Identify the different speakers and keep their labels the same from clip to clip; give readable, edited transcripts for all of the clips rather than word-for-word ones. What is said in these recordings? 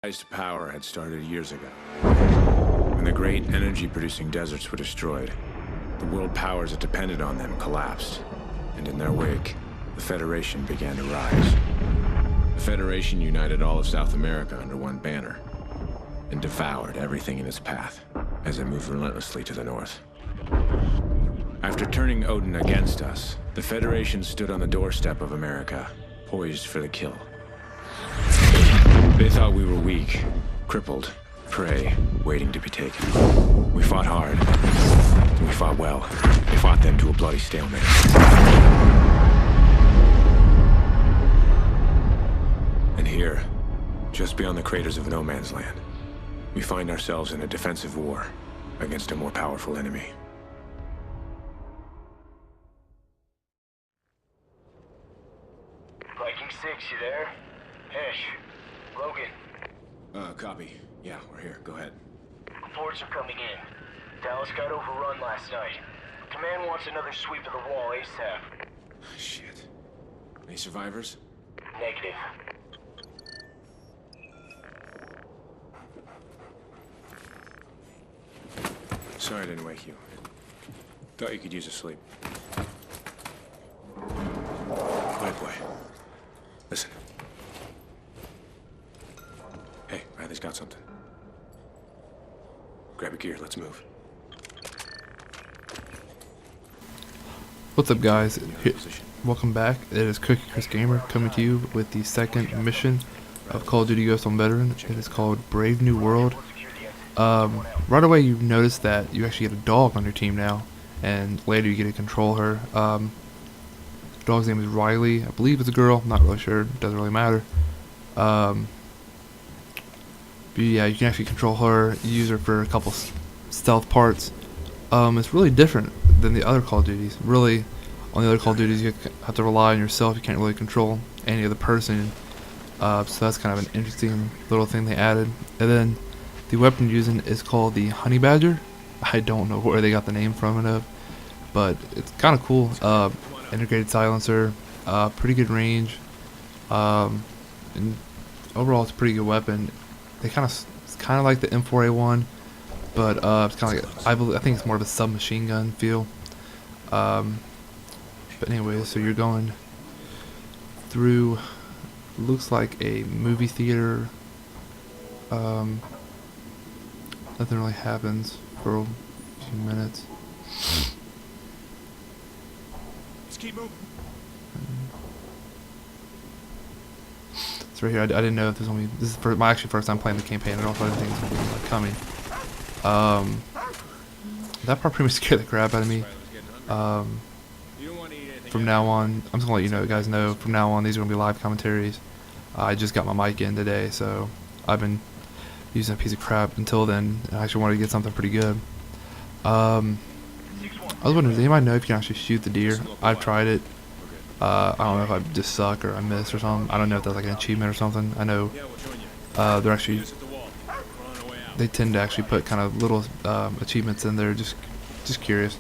Speaker 1: Rise to power had started years ago. When the great energy-producing deserts were destroyed, the world powers that depended on them collapsed, and in their wake, the Federation began to rise. The Federation united all of South America under one banner, and devoured everything in its path as it moved relentlessly to the north. After turning O.D.I.N against us, the Federation stood on the doorstep of America, poised for the kill. They thought we were weak, crippled, prey, waiting to be taken. We fought hard. We fought well. We fought them to a bloody stalemate. And here, just beyond the craters of No Man's Land, we find ourselves in a defensive war against a more powerful enemy.
Speaker 2: Viking 6, you there? Hesh. Logan.
Speaker 1: Copy. Yeah, we're here. Go ahead.
Speaker 2: Reports are coming in. Dallas got overrun last night. Command wants another sweep of the wall ASAP.
Speaker 1: Shit. Any survivors?
Speaker 2: Negative.
Speaker 1: Sorry I didn't wake you. Thought you could use a sleep. Quiet boy. Listen. Hey, Riley's got something. Grab your gear, let's move.
Speaker 3: What's up, guys? Welcome back. It is Cookie Chris Gamer coming to you with the second mission of Call of Duty Ghost on Veteran. It is called Brave New World. Right away you notice that you actually get a dog on your team now, and later you get to control her. The dog's name is Riley. I believe it's a girl. I'm not really sure. It doesn't really matter. But yeah, you can actually control her, use her for a couple stealth parts. It's really different than the other Call of Duties. Really, on the other Call of Duties, you have to rely on yourself. You can't really control any other person. So that's kind of an interesting little thing they added. And then the weapon you're using is called the Honey Badger. I don't know where they got the name from and of, but it's kind of cool. Integrated silencer, pretty good range, and overall it's a pretty good weapon. It's kind of like the M4A1, but it's kind of like, I think it's more of a submachine gun feel. But anyway, so you're going through, looks like a movie theater. Nothing really happens for a few minutes.
Speaker 1: Let's keep moving.
Speaker 3: It's right here. I didn't know if this was this is my actually first time playing the campaign at all, so I didn't think this was coming. That part pretty much scared the crap out of me. From now on, I'm just gonna let you guys know. From now on, these are gonna be live commentaries. I just got my mic in today, so I've been using a piece of crap until then. I actually wanted to get something pretty good. I was wondering, does anybody know if you can actually shoot the deer? I've tried it. I don't know if I just suck or I miss or something. I don't know if that's like an achievement or something. I know they're actually, they tend to actually put kind of little achievements in there. Just curious.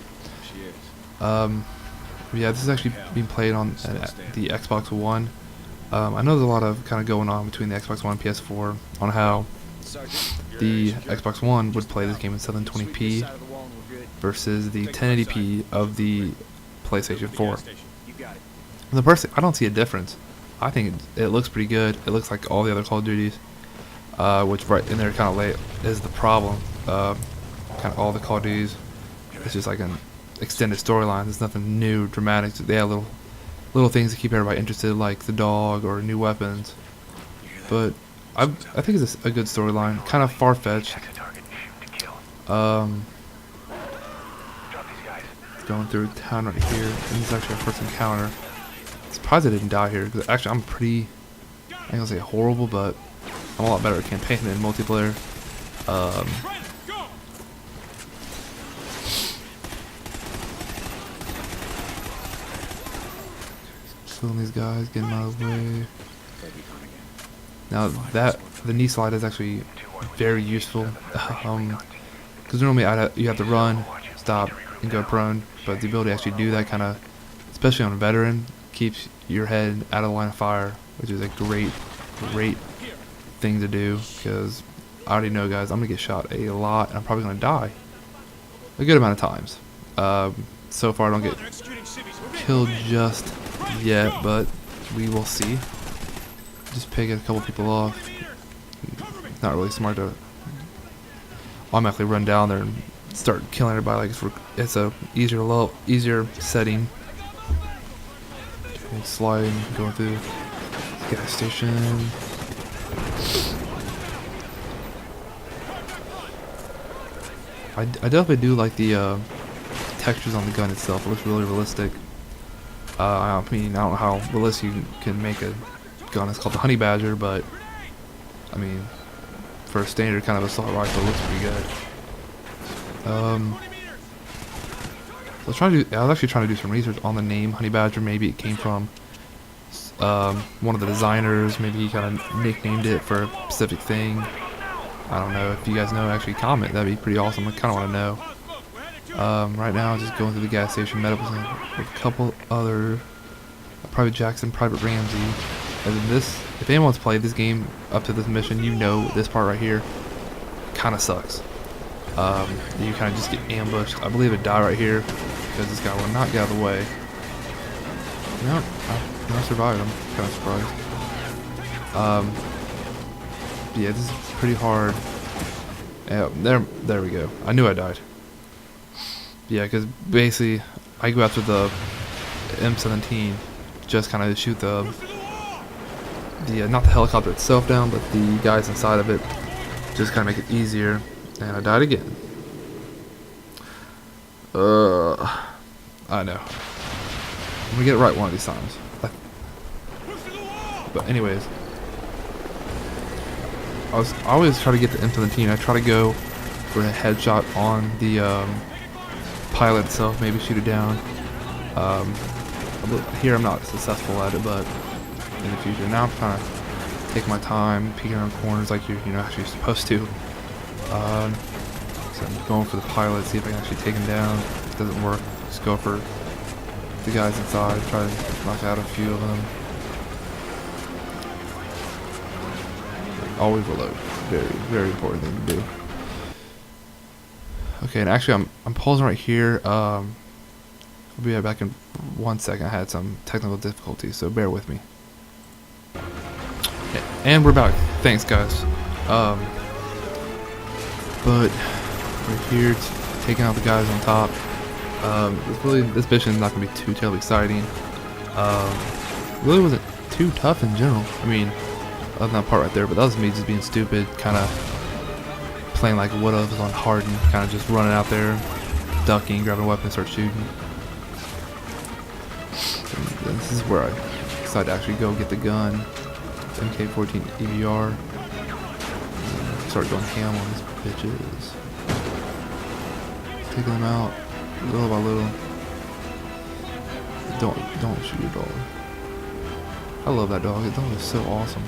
Speaker 3: Yeah, this is actually being played on the Xbox One. I know there's a lot of kind of going on between the Xbox One and PS4 on how the Xbox One would play this game in 720p versus the 1080p of the PlayStation 4. The first thing, I don't see a difference. I think it looks pretty good. It looks like all the other Call of Duties, which right in there kind of late is the problem. Kind of all the Call of Duties, it's just like an extended storyline. There's nothing new, dramatic. They have little things to keep everybody interested, like the dog or new weapons. But I think it's a good storyline. Kind of far-fetched. Going through town right here, and this is actually our first encounter. Surprised I didn't die here, because actually I'm pretty, I ain't gonna say horrible, but I'm a lot better at campaign than multiplayer. Killing these guys, getting out of the way. Now the knee slide is actually very useful, because normally you have to run, stop, and go prone, but the ability to actually do that kind of, especially on a veteran, keeps your head out of the line of fire, which is a great thing to do, because I already know, guys, I'm gonna get shot a lot, and I'm probably gonna die a good amount of times. So far, I don't get killed just yet, but we will see. Just picking a couple people off. Not really smart to automatically run down there and start killing everybody. Like it's a easier setting. Okay, sliding, going through the gas station. I definitely do like the textures on the gun itself. It looks really realistic. I mean, I don't know how realistic you can make a gun. It's called the Honey Badger, but I mean, for a standard kind of assault rifle, it looks pretty good. I was actually trying to do some research on the name Honey Badger. Maybe it came from one of the designers. Maybe he kind of nicknamed it for a specific thing. I don't know. If you guys know, actually comment. That'd be pretty awesome. I kind of want to know. Right now, I'm just going through the gas station, met up with a couple other Private Jackson, Private Ramsey. And then this, if anyone's played this game up to this mission, you know this part right here kind of sucks. You kind of just get ambushed. I believe it died right here because this guy will not get out of the way. No, I survived. I'm kind of surprised. Yeah, this is pretty hard. Yeah, there we go. I knew I died. Yeah, because basically I go after the M17, just kind of shoot the not the helicopter itself down, but the guys inside of it, just kind of make it easier. And I died again. I know. I'm gonna get it right one of these times. But anyways, I always try to get the M17. I try to go for a headshot on the pilot itself, maybe shoot it down. Here I'm not successful at it, but in the future. Now I'm trying to take my time, peeking around corners like you're actually supposed to. So I'm going for the pilot, see if I can actually take him down. If it doesn't work, just go for the guys inside, try to knock out a few of them. Always reload. Very, very important thing to do. Okay, and actually I'm pausing right here. I'll be right back in 1 second. I had some technical difficulties, so bear with me. And we're back. Thanks, guys. But we're here taking out the guys on top. This mission is not going to be too terribly exciting. Really wasn't too tough in general. I mean, other than that part right there, but that was me just being stupid, kind of playing like what if on hardened, kind of just running out there, ducking, grabbing a weapon, start shooting. And this is where I decided to actually go get the gun, MK14 EBR, and start going ham on these bitches, taking them out little by little. Don't shoot your dog. I love that dog. That dog is so awesome.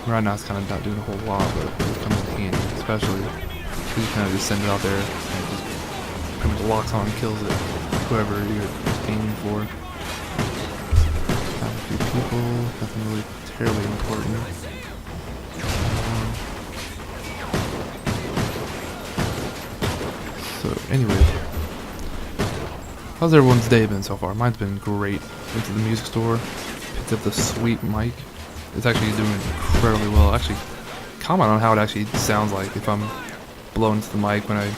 Speaker 3: Right now it's kind of not doing a whole lot, but it comes in handy, especially because you kind of just send it out there and it just pretty much locks on and kills it, whoever you're aiming for. Got a few people, nothing really terribly important. So anyways, how's everyone's day been so far? Mine's been great. Went to the music store, picked up the sweet mic. It's actually doing incredibly well. Actually, comment on how it actually sounds like if I'm blowing into the mic when I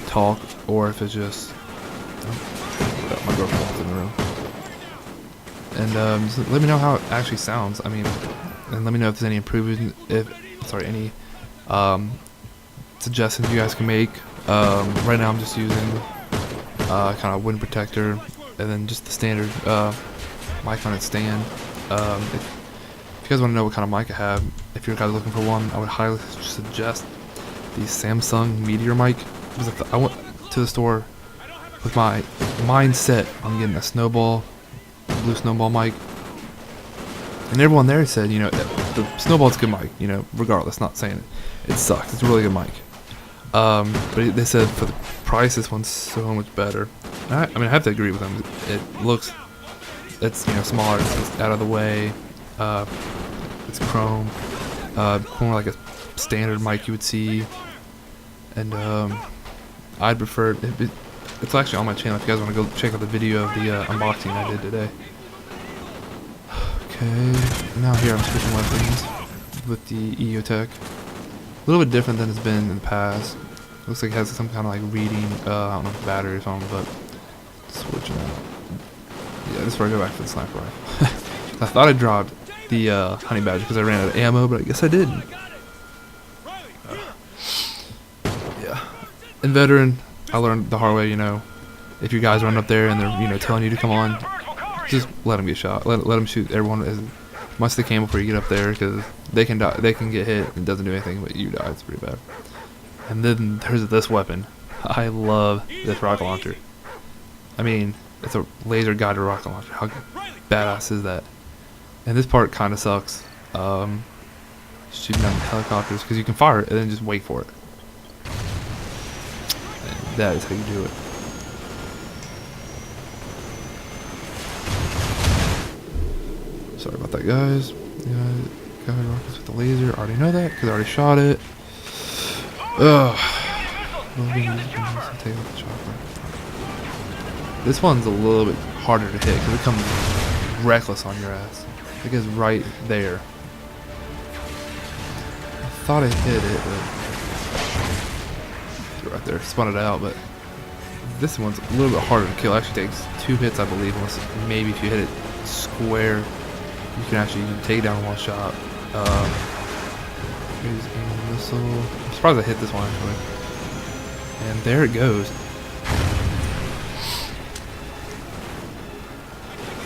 Speaker 3: talk, or if it's just my girlfriend walked in the room. And just let me know how it actually sounds. I mean, and let me know if there's any improvement. Any suggestions you guys can make. Right now I'm just using kind of wind protector, and then just the standard mic on its stand. If you guys want to know what kind of mic I have, if you're guys looking for one, I would highly suggest the Samsung Meteor mic. Because I went to the store with my mindset on getting a blue snowball mic, and everyone there said, the snowball's a good mic, regardless. Not saying it sucks. It's a really good mic. But they said for the price, this one's so much better. I mean, I have to agree with them. It's smaller, it's out of the way. It's chrome. more like a standard mic you would see, and I'd prefer it's actually on my channel if you guys want to go check out the video of the unboxing I did today. Okay, now here I'm switching weapons with the EOTech. A little bit different than it's been in the past. Looks like it has some kind of like reading, I don't know if it's battery or something, but switching out. Yeah, this is where I go back for the sniper rifle. I thought I dropped the honey badger because I ran out of ammo, but I guess I didn't. Yeah. In veteran, I learned the hard way, you know, if you guys run up there and they're, you know, telling you to come on, just let them get shot. Let them shoot everyone as much as they can before you get up there, because they can die, they can get hit and it doesn't do anything, but you die. It's pretty bad. And then there's this weapon. I love this rocket launcher. I mean, it's a laser guided rocket launcher. How badass is that? And this part kind of sucks. Shooting down helicopters, because you can fire it and then just wait for it. And that is how you do it. Sorry about that, guys. Guide rockets with the laser. I already know that because I already shot it. Ugh. This one's a little bit harder to hit because it comes reckless on your ass. It gets right there. I thought I hit it, but right there, spun it out. But this one's a little bit harder to kill. It actually takes 2 hits, I believe. Unless maybe if you hit it square, you can actually take it down in one shot. Here's a missile. I'm surprised I hit this one actually. And there it goes.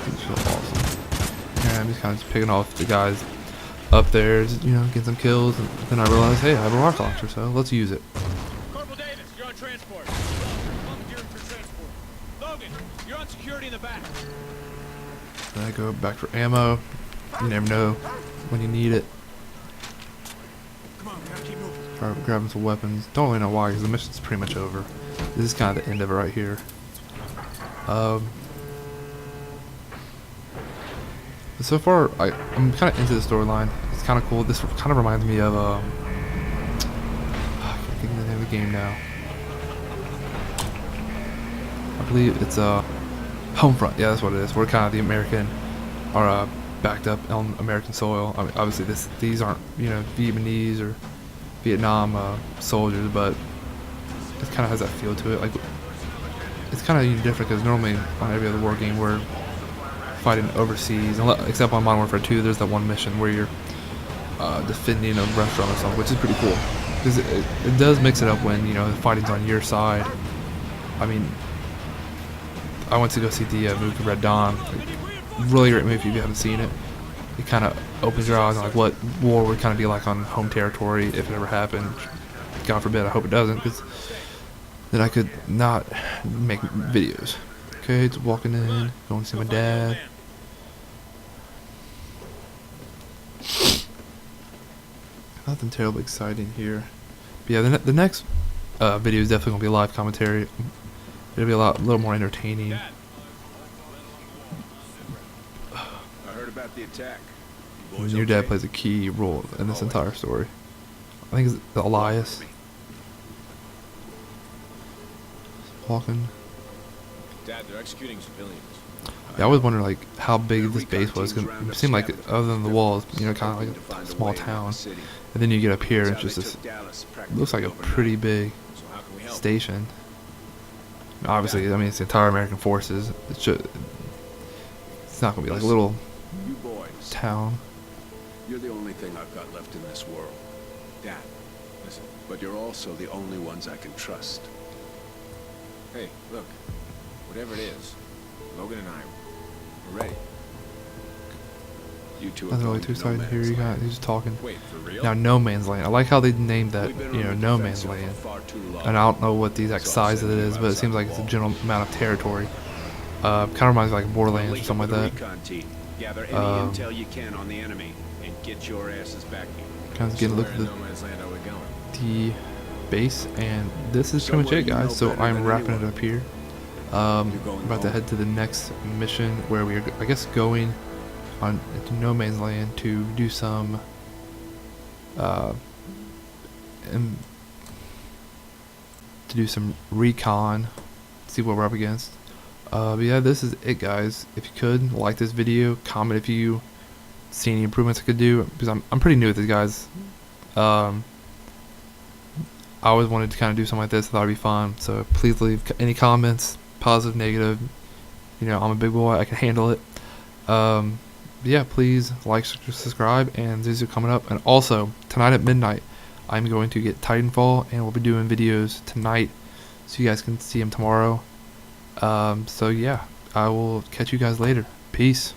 Speaker 3: It's so awesome. And I'm just kind of picking off the guys up there, just, you know, getting some kills. And then I realized, hey, I have a rocket launcher, so let's use it.
Speaker 4: Corporal Davis, you're on transport. Volunteering for transport. Logan, you're on security in the back.
Speaker 3: Then I go back for ammo. You never know when you need it.
Speaker 4: Come on, we gotta keep moving.
Speaker 3: Start grabbing some weapons. Don't really know why, because the mission's pretty much over. This is kind of the end of it right here. So far, I'm kind of into the storyline. It's kind of cool. This kind of reminds me of I can't think of the name of the game now. I believe it's Homefront. Yeah, that's what it is. We're kind of the American, are backed up on American soil. I mean, obviously these aren't, you know, Vietnamese or Vietnam soldiers, but it kind of has that feel to it. Like, it's kind of different because normally on every other war game we're fighting overseas, except on Modern Warfare 2. There's that one mission where you're defending a restaurant or something, which is pretty cool because it does mix it up when, you know, the fighting's on your side. I mean, I went to go see the movie Red Dawn. Really great movie if you haven't seen it. It kind of opens your eyes on like what war would kind of be like on home territory if it ever happened. God forbid, I hope it doesn't, because then I could not make videos. Okay, it's walking in, going to see my dad. Nothing terribly exciting here. But yeah, the next video is definitely gonna be a live commentary. It'll be a little more entertaining.
Speaker 5: I heard about the attack.
Speaker 3: And your dad plays a key role in this entire story. I think it's Elias. Walking.
Speaker 5: Dad, they're executing civilians.
Speaker 3: Yeah, I always wondered like how big this base was, because it seemed like other than the walls, you know, kind of like a small town. And then you get up here, and it's just this. Looks like a pretty big station. Obviously, I mean, it's the entire American forces. It's not gonna be like a little
Speaker 5: You boys,
Speaker 3: town.
Speaker 5: you're the only thing I've got left in this world. Dad, listen, but you're also the only ones I can trust. Hey, look, whatever it is, Logan and I, we're ready. You two are
Speaker 3: Nothing really
Speaker 5: going
Speaker 3: too
Speaker 5: to
Speaker 3: exciting
Speaker 5: no
Speaker 3: here.
Speaker 5: man's
Speaker 3: You got
Speaker 5: land.
Speaker 3: he's just talking.
Speaker 5: Wait, for real?
Speaker 3: Now, No Man's Land. I like how they named that,
Speaker 5: We've been
Speaker 3: you know,
Speaker 5: on the
Speaker 3: No Man's
Speaker 5: defensive
Speaker 3: Land.
Speaker 5: for far too long.
Speaker 3: And I don't know what the exact
Speaker 5: So I'm
Speaker 3: size of it
Speaker 5: sending
Speaker 3: is,
Speaker 5: you
Speaker 3: but it seems
Speaker 5: outside
Speaker 3: like
Speaker 5: the
Speaker 3: it's a
Speaker 5: wall.
Speaker 3: general amount of territory. Kind of reminds me of like Borderlands or
Speaker 5: Link
Speaker 3: something like
Speaker 5: with
Speaker 3: that.
Speaker 5: the recon team. Gather any intel you can on the enemy and get your asses back here.
Speaker 3: Kind of getting a look at
Speaker 5: Where in no man's land are we going?
Speaker 3: the base, and this is pretty much it, guys. So I'm wrapping it up here. I'm about to head to the next mission where we are, I guess, going on into No Man's Land to do some and to do some recon, see what we're up against. But yeah, this is it, guys. If you could like this video, comment if you see any improvements I could do, because I'm pretty new at this, guys. I always wanted to kind of do something like this. I thought it'd be fun. So please leave any comments, positive, negative. You know, I'm a big boy. I can handle it. Yeah, please like, subscribe, and these are coming up. And also, tonight at midnight, I'm going to get Titanfall, and we'll be doing videos tonight, so you guys can see them tomorrow. So yeah, I will catch you guys later. Peace.